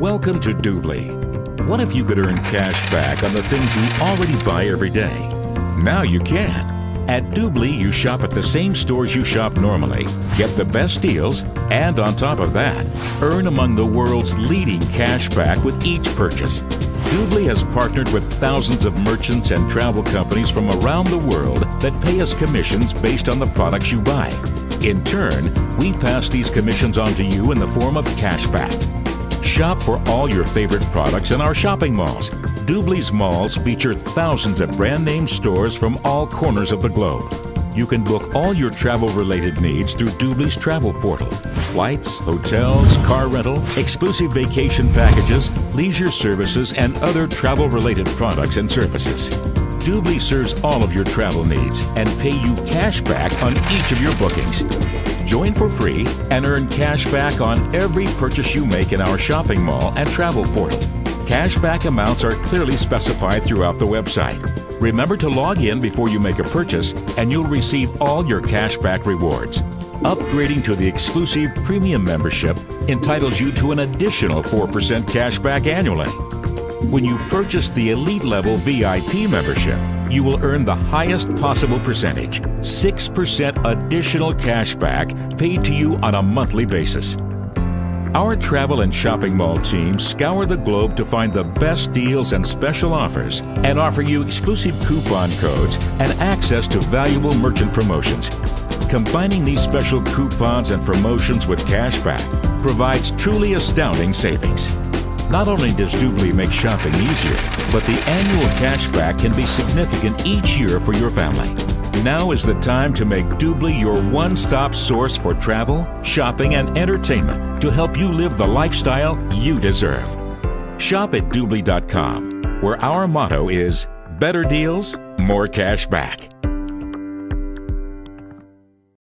Welcome to Doobly. What if you could earn cash back on the things you already buy every day? Now you can. At Doobly, you shop at the same stores you shop normally, get the best deals, and on top of that, earn among the world's leading cash back with each purchase. Doobly has partnered with thousands of merchants and travel companies from around the world that pay us commissions based on the products you buy. In turn, we pass these commissions on to you in the form of cash back. Shop for all your favorite products in our shopping malls. Doobly's malls feature thousands of brand name stores from all corners of the globe. You can book all your travel-related needs through Doobly's travel portal. Flights, hotels, car rental, exclusive vacation packages, leisure services, and other travel-related products and services. Doobly serves all of your travel needs and pay you cash back on each of your bookings. Join for free and earn cash back on every purchase you make in our shopping mall and travel portal. Cashback amounts are clearly specified throughout the website. Remember to log in before you make a purchase and you'll receive all your cashback rewards. Upgrading to the exclusive premium membership entitles you to an additional 4% cashback annually. When you purchase the elite level VIP membership, you will earn the highest possible percentage, 6% additional cashback paid to you on a monthly basis. Our travel and shopping mall teams scour the globe to find the best deals and special offers and offer you exclusive coupon codes and access to valuable merchant promotions. Combining these special coupons and promotions with cashback provides truly astounding savings. Not only does Doobly make shopping easier, but the annual cashback can be significant each year for your family. Now is the time to make Doobly your one-stop source for travel, shopping, and entertainment to help you live the lifestyle you deserve. Shop at Doobly.com, where our motto is better deals, more cash back.